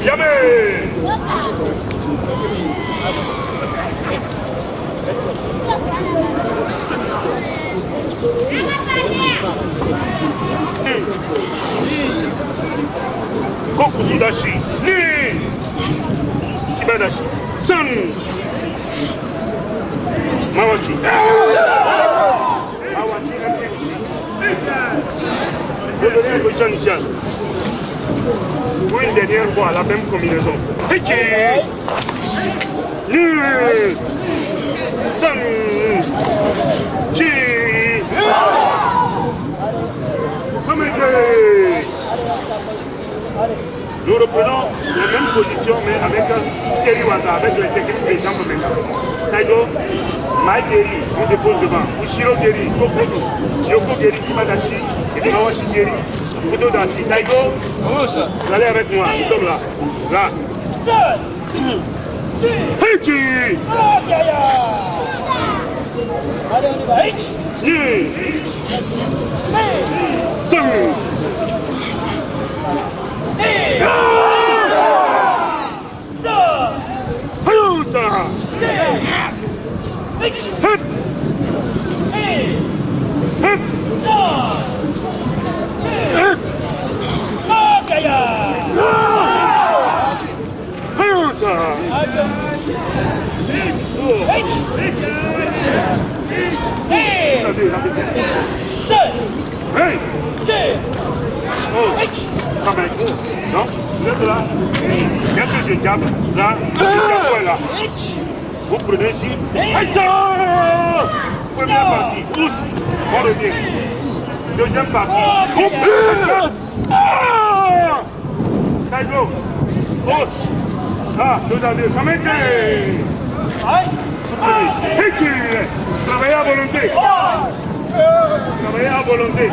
Yamé. Kokusudashi. Ni. Kibadashi. San. Mawaki. Je vais donner un peu de chance. Pour une dernière fois, la même combinaison. Hiki. Nu. San. Chi. Nous reprenons les mêmes positions, mais avec Kerry Wanda, avec les techniques des jambes maintenant. Taigo, Mai Kerry, on dépose devant. Ushiro Kerry, Kokono, Yoko Kerry, Kimadashi, et Mawashi Kerry, Kudo Dashi. Taigo, vous allez avec moi, nous sommes là. Là. Heiki! Allez, on y va. Heiki! Sang! Hayusa! Hep! Hep! Hayusa! Non, vous êtes là. Bien que je tape, là, là. Vous prenez ici. Première partie, pousse, on revient. Deuxième partie, Taigo, pousse. Ah, deux années, quand même. Travaillez à volonté. Travaillez à volonté.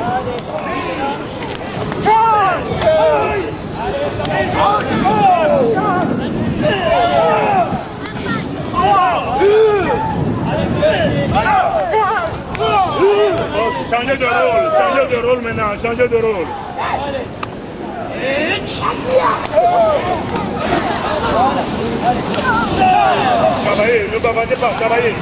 Changez de rôle maintenant, changez de rôle. Travaillez, ne bavardez pas, travaillez.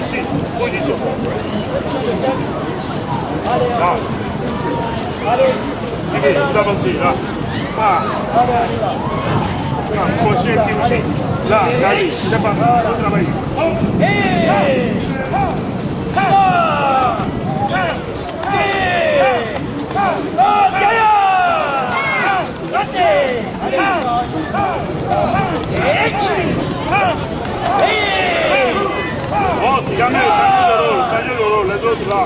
Ici, position. Là. Allez, vous avancez, là. Ah. Crochet qui aussi. Là, allez, c'est pas vous travaillez. Oh, c'est jamais, changez de rôle, les autres là.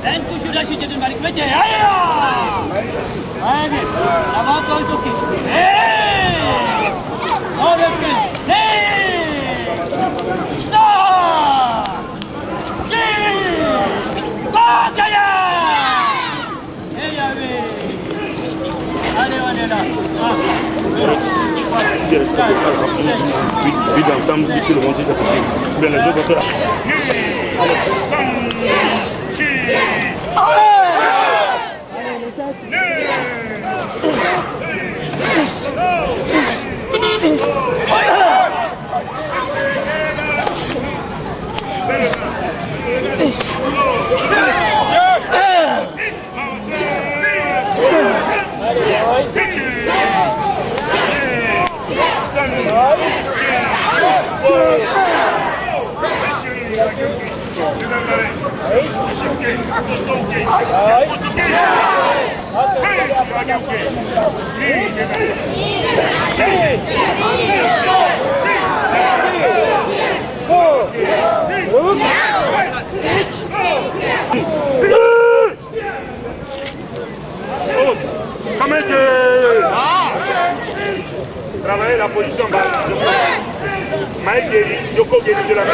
Sen kuşu da şiddetin balik ve cehaya. Hadi. Ama soy soki. Hey! Orası. Hey! Sa! Ji! Gaya! Hey abi. Allez, on est là. Vite ensemble si tout le monde s'est bien les deux côtés là. Travailler la position basse. Maïgeri, Yoko Geri de la main.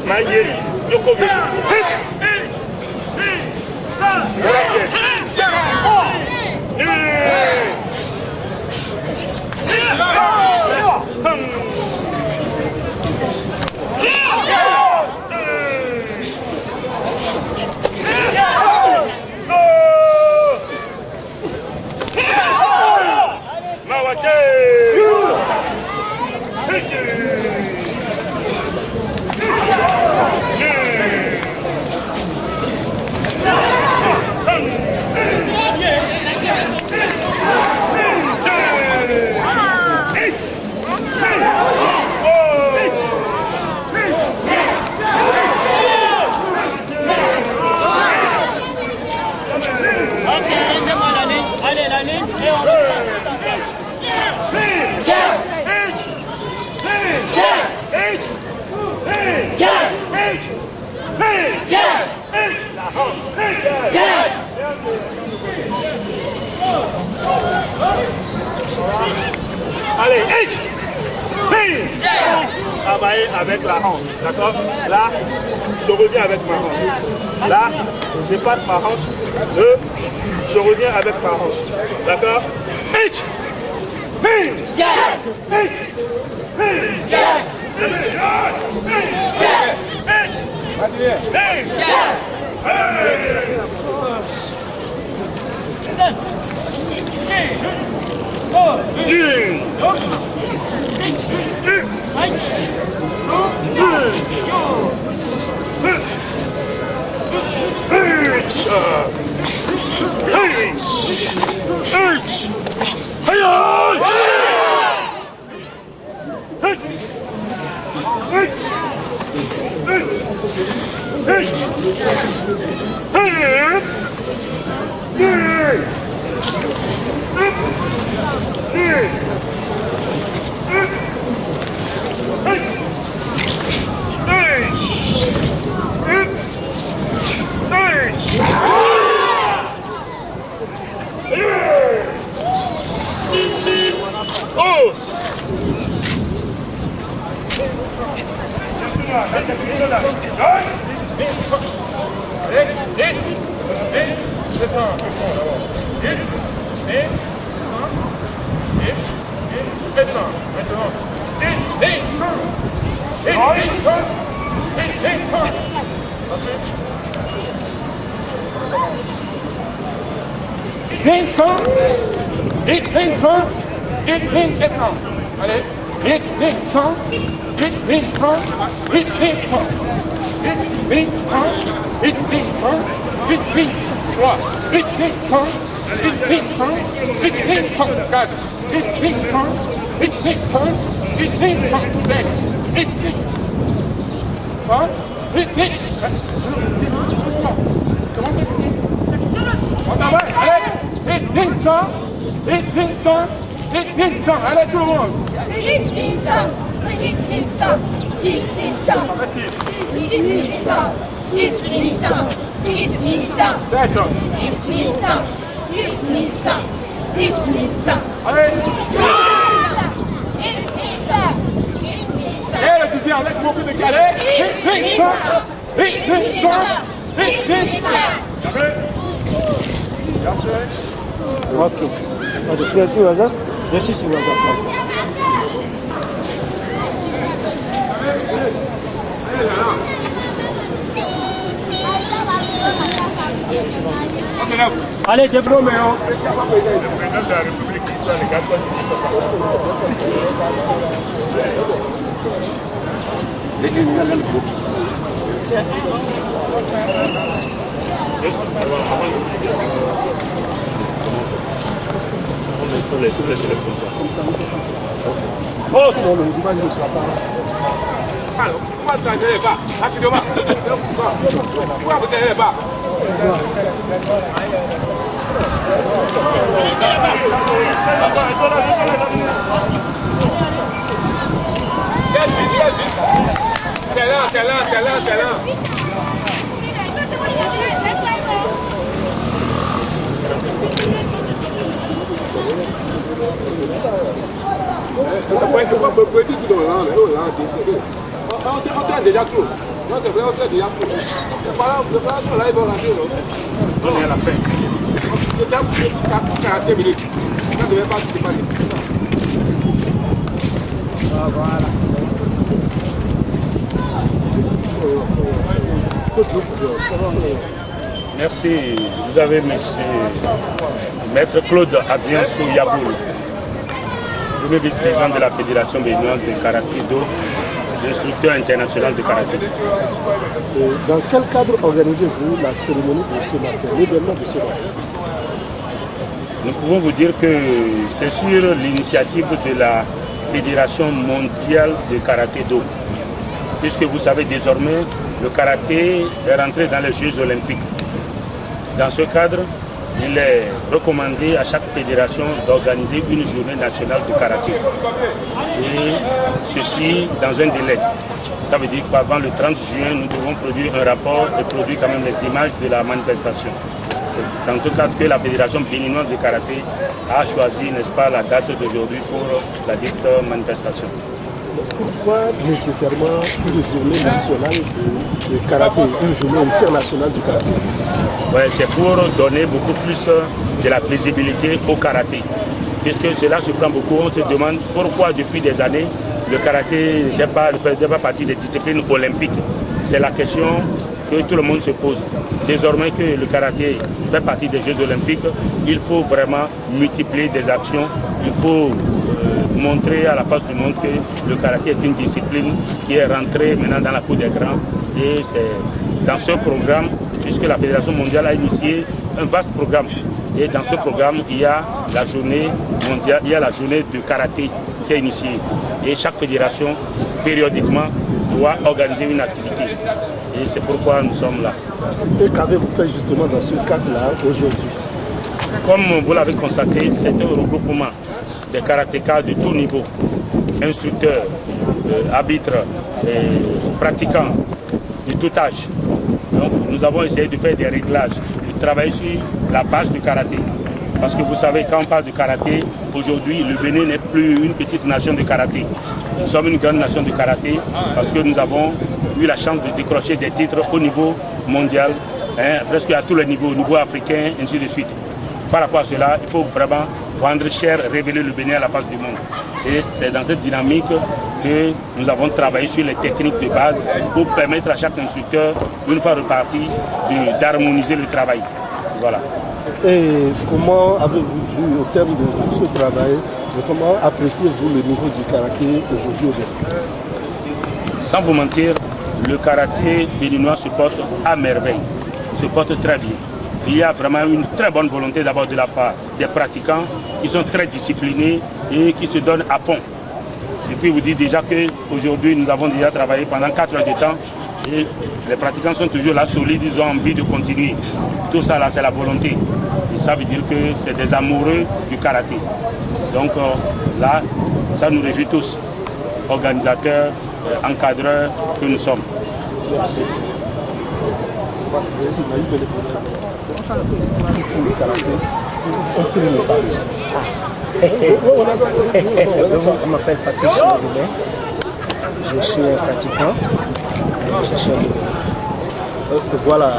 Maïgeri, Yoko Geri. Allez, la ligne, et on reprend ça. Allez, travailler avec la hanche, d'accord? Là, je reviens avec ma hanche. Là, je passe ma hanche. Je reviens avec ma hanche. D'accord? Allez tout le monde. Et le deuxième avec beaucoup de galets. Ok. Merci Waza. Merci Waza. Allez, débrouille, mais on... Le président de la République, il les gars, Oh, sinon le dimanche ne sera pas. Pourquoi vous n'allez pas? Rapidement. Pourquoi vous n'allez pas? C'est là. On traite déjà trop. Non, c'est vrai, on traite déjà trop. Les préparations là, ils vont rentrer. On est à la fin. C'est un pour 45 minutes. Ça ne devait pas dépasser tout ça. Voilà. Merci. Vous avez Maître Claude Abiansou Yaboul, premier vice-président de la Fédération béninoise de karaté do, instructeur international de karaté. Dans quel cadre organisez-vous la cérémonie de ce matin, l'événement de ce matin? Nous pouvons vous dire que c'est sur l'initiative de la Fédération mondiale de karaté do, puisque vous savez désormais, le karaté est rentré dans les Jeux olympiques. Dans ce cadre, il est recommandé à chaque fédération d'organiser une journée nationale de karaté. Et ceci dans un délai. Ça veut dire qu'avant le 30 juin, nous devons produire un rapport et produire quand même les images de la manifestation. C'est dans ce cadre que la Fédération béninoise de karaté a choisi, n'est-ce pas, la date d'aujourd'hui pour la dite manifestation. Pourquoi nécessairement une journée nationale de karaté, une journée internationale du karaté? Ouais, c'est pour donner beaucoup plus de la visibilité au karaté. Puisque cela se prend beaucoup, on se demande pourquoi depuis des années le karaté ne fait pas partie des disciplines olympiques. C'est la question que tout le monde se pose. Désormais que le karaté fait partie des Jeux olympiques, il faut vraiment multiplier des actions. Il faut montrer à la face du monde que le karaté est une discipline qui est rentrée maintenant dans la cour des grands. Et c'est dans ce programme, puisque la Fédération mondiale a initié un vaste programme. Et dans ce programme, il y a la journée mondiale, il y a la journée de karaté qui est initiée. Et chaque fédération, périodiquement, doit organiser une activité. Et c'est pourquoi nous sommes là. Et qu'avez-vous fait justement dans ce cadre-là aujourd'hui? Comme vous l'avez constaté, c'est un regroupement des karatékas de tout niveau, instructeurs, arbitres, pratiquants de tout âge. Donc nous avons essayé de faire des réglages, de travailler sur la base du karaté. Parce que vous savez, quand on parle de karaté, aujourd'hui le Bénin n'est plus une petite nation de karaté. Nous sommes une grande nation de karaté parce que nous avons eu la chance de décrocher des titres au niveau mondial, presque à tous les niveaux, au niveau africain, ainsi de suite. Par rapport à cela, il faut vraiment vendre cher, révéler le Bénin à la face du monde. Et c'est dans cette dynamique que nous avons travaillé sur les techniques de base pour permettre à chaque instructeur, une fois reparti, d'harmoniser le travail. Voilà. Et comment avez-vous vu au terme de tout ce travail, comment appréciez-vous le niveau du karaté aujourd'hui au Bénin? Sans vous mentir, le karaté béninois se porte à merveille, se porte très bien. Il y a vraiment une très bonne volonté d'abord de la part des pratiquants qui sont très disciplinés et qui se donnent à fond. Je peux vous dire déjà qu'aujourd'hui nous avons déjà travaillé pendant 4 heures de temps et les pratiquants sont toujours là solides, ils ont envie de continuer. Tout ça là c'est la volonté. Et ça veut dire que c'est des amoureux du karaté. Donc là, ça nous réjouit tous, organisateurs, encadreurs que nous sommes. Merci. Je m'appelle Patrice Soulibé. Je suis un pratiquant. Je suis un bénévole. Voilà,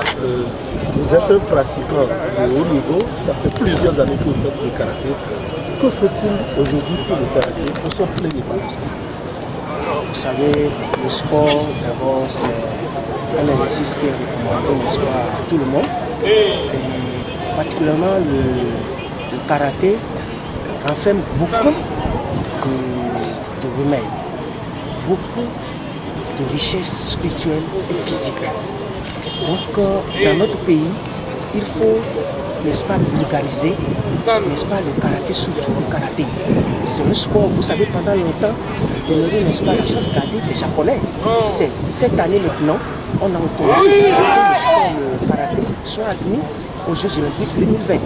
vous êtes un pratiquant de haut niveau, ça fait plusieurs années que vous faites du karaté. Que faut-il aujourd'hui pour le karaté pour son plein épanouissement? Vous savez, le sport, d'abord, c'est un exercice qui est recommandé, n'est-ce pas, à tout le monde. Et particulièrement le karaté renferme beaucoup de remèdes, beaucoup de richesses spirituelles et physiques. Donc, dans notre pays, il faut n'est-ce pas, vulgariser, n'est-ce pas, le karaté, surtout le karaté. C'est un sport, vous savez, pendant longtemps, demeurer, n'est-ce pas, la chasse gardée des Japonais. C'est cette année maintenant, on a autorisé que le sport, le karaté, soit admis aux Jeux Olympiques 2020.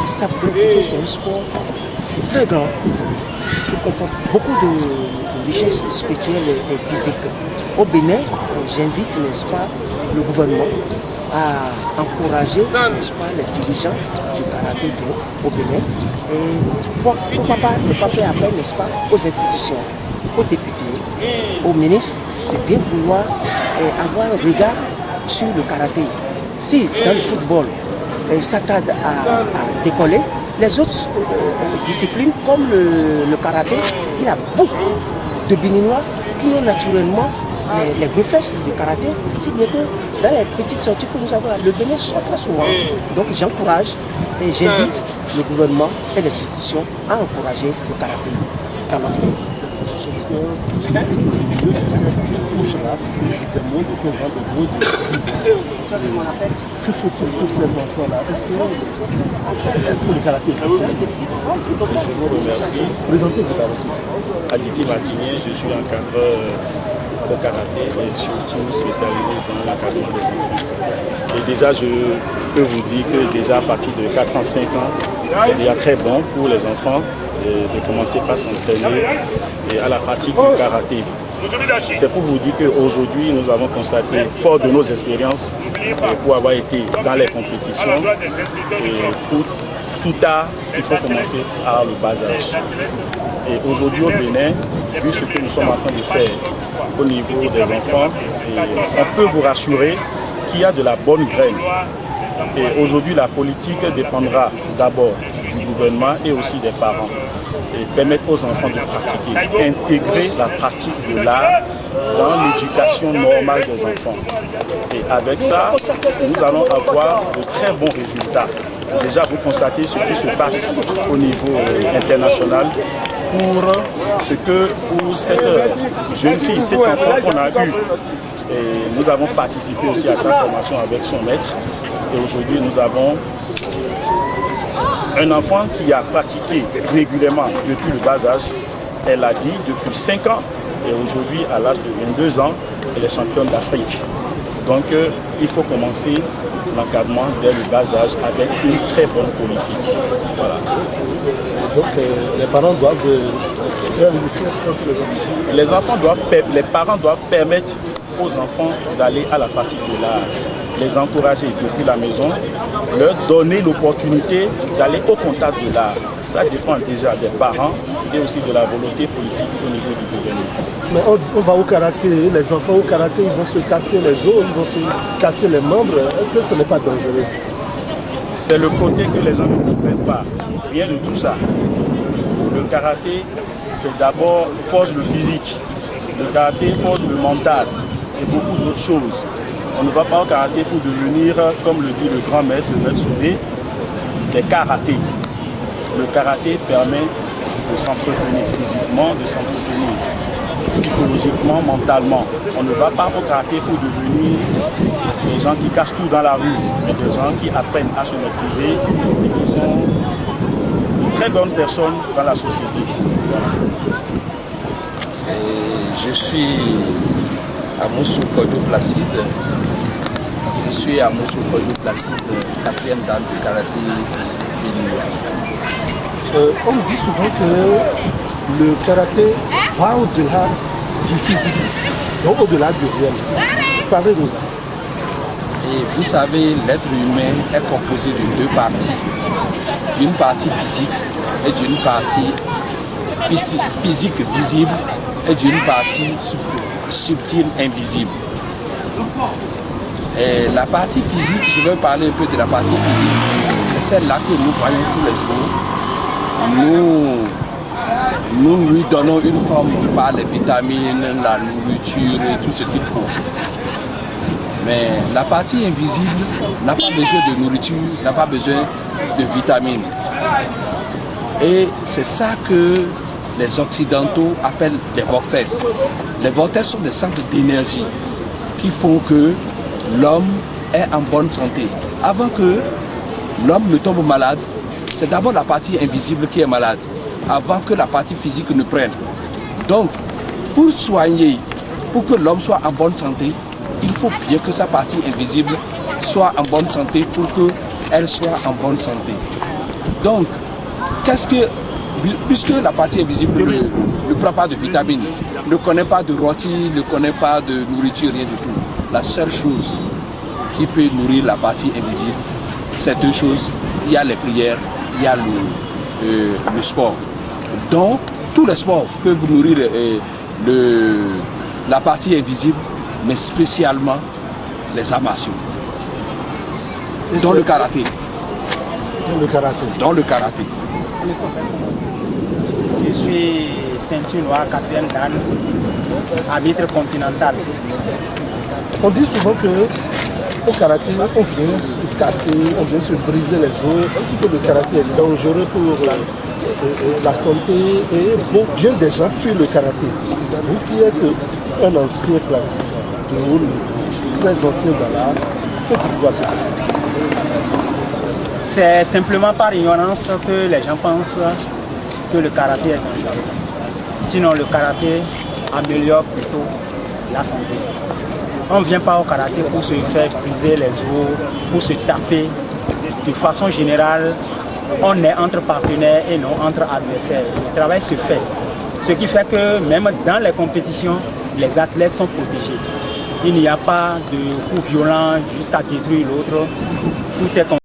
Ça voudrait dire que c'est un sport très grand, qui comporte beaucoup de richesses spirituelles et physiques. Au Bénin, j'invite, n'est-ce pas, le gouvernement à encourager, n'est-ce pas, les dirigeants du karaté au Bénin. Et pourquoi pas ne pas faire appel, n'est-ce pas, aux institutions, aux députés, aux ministres, de bien vouloir avoir un regard sur le karaté. Si dans le football, ça tarde à décoller, les autres disciplines comme le karaté, il y a beaucoup de Béninois qui ont naturellement les réflexes du karaté, si bien que dans les petites sorties que nous avons, le Bénin sort très souvent. Donc j'encourage et j'invite le gouvernement et les institutions à encourager le karaté dans notre pays. Parce que le milieu du cercle touche là, des moins de 15 ans, de moins de 10 ans. Que faut-il pour ces enfants-là? Est-ce que le karaté est fait? Je vous remercie. Présentez-vous d'abord. Aditi Martinier, je suis encadreur de karaté et surtout spécialisé dans l'encadrement des enfants. Et déjà, je peux vous dire que déjà à partir de 4 ans, 5 ans, c'est déjà très bon pour les enfants de commencer par s'entraîner et à la pratique du karaté. C'est pour vous dire qu'aujourd'hui, nous avons constaté, fort de nos expériences, pour avoir été dans les compétitions, et pour tout art, il faut commencer à le bas âge. Et aujourd'hui au Bénin, vu ce que nous sommes en train de faire au niveau des enfants, on peut vous rassurer qu'il y a de la bonne graine. Et aujourd'hui, la politique dépendra d'abord du gouvernement et aussi des parents. Et permettre aux enfants de pratiquer, intégrer la pratique de l'art dans l'éducation normale des enfants. Et avec ça, nous allons avoir de très bons résultats. Déjà, vous constatez ce qui se passe au niveau international pour cette jeune fille, cet enfant qu'on a eu. Et nous avons participé aussi à sa formation avec son maître. Et aujourd'hui, nous avons un enfant qui a pratiqué régulièrement depuis le bas âge, elle a dit depuis 5 ans, et aujourd'hui à l'âge de 22 ans, elle est championne d'Afrique. Donc il faut commencer l'encadrement dès le bas âge avec une très bonne politique. Voilà. Donc les parents doivent faire l'initiative contre les enfants. Les parents doivent permettre aux enfants d'aller à la pratique de l'art, les encourager depuis la maison, leur donner l'opportunité d'aller au contact de l'art. Ça dépend déjà des parents et aussi de la volonté politique au niveau du gouvernement. Mais on va au karaté, les enfants au karaté, ils vont se casser les os, ils vont se casser les membres. Est-ce que ce n'est pas dangereux? C'est le côté que les gens ne comprennent pas. Rien de tout ça. Le karaté, c'est d'abord forge le physique. Le karaté forge le mental et beaucoup d'autres choses. On ne va pas au karaté pour devenir, comme le dit le grand maître, le maître Soudé, des karatés. Le karaté permet de s'entretenir physiquement, de s'entretenir psychologiquement, mentalement. On ne va pas au karaté pour devenir des gens qui cassent tout dans la rue, mais des gens qui apprennent à se maîtriser et qui sont de très bonnes personnes dans la société. Je suis Amoussou Kodjo Placide. Je suis Amoussou Kodjo Placide, 4e dan du karaté béninois. On dit souvent que le karaté va au-delà du physique, donc au-delà du réel. Parlez-nous. Et vous savez, l'être humain est composé de 2 parties. D'une partie physique et d'une partie physique visible et d'une partie subtile, invisible. Et la partie physique, je vais parler un peu de la partie physique, c'est celle-là que nous voyons tous les jours. Nous lui donnons une forme par les vitamines, la nourriture et tout ce qu'il faut. Mais la partie invisible n'a pas besoin de nourriture, n'a pas besoin de vitamines. Et c'est ça que les Occidentaux appellent les vortex. Les vortex sont des centres d'énergie qui font que l'homme est en bonne santé. Avant que l'homme ne tombe malade, c'est d'abord la partie invisible qui est malade, avant que la partie physique ne prenne. Donc, pour soigner, pour que l'homme soit en bonne santé, il faut bien que sa partie invisible soit en bonne santé pour qu'elle soit en bonne santé. Donc, puisque la partie invisible ne prend pas de vitamines, ne connaît pas de rôti, ne connaît pas de nourriture, rien du tout, la seule chose qui peut nourrir la partie invisible, c'est deux choses. Il y a les prières, il y a le sport. Donc, tous les sports peuvent nourrir la partie invisible, mais spécialement les arts martiaux. Dans le karaté. Dans le karaté. Je suis ceinture noire 4e dan, arbitre continental. On dit souvent que au karaté, on vient se casser, on vient se briser les os. Un petit peu de karaté est dangereux pour la santé et bien des gens fuient le karaté. Vous qui êtes un ancien pratiquant de haut niveau, très ancien dans l'art, que tu vois ça? C'est simplement par ignorance que les gens pensent que le karaté est dangereux. Sinon, le karaté améliore plutôt la santé. On ne vient pas au karaté pour se faire briser les os, pour se taper. De façon générale, on est entre partenaires et non entre adversaires. Le travail se fait. Ce qui fait que même dans les compétitions, les athlètes sont protégés. Il n'y a pas de coups violents jusqu'à détruire l'autre. Tout est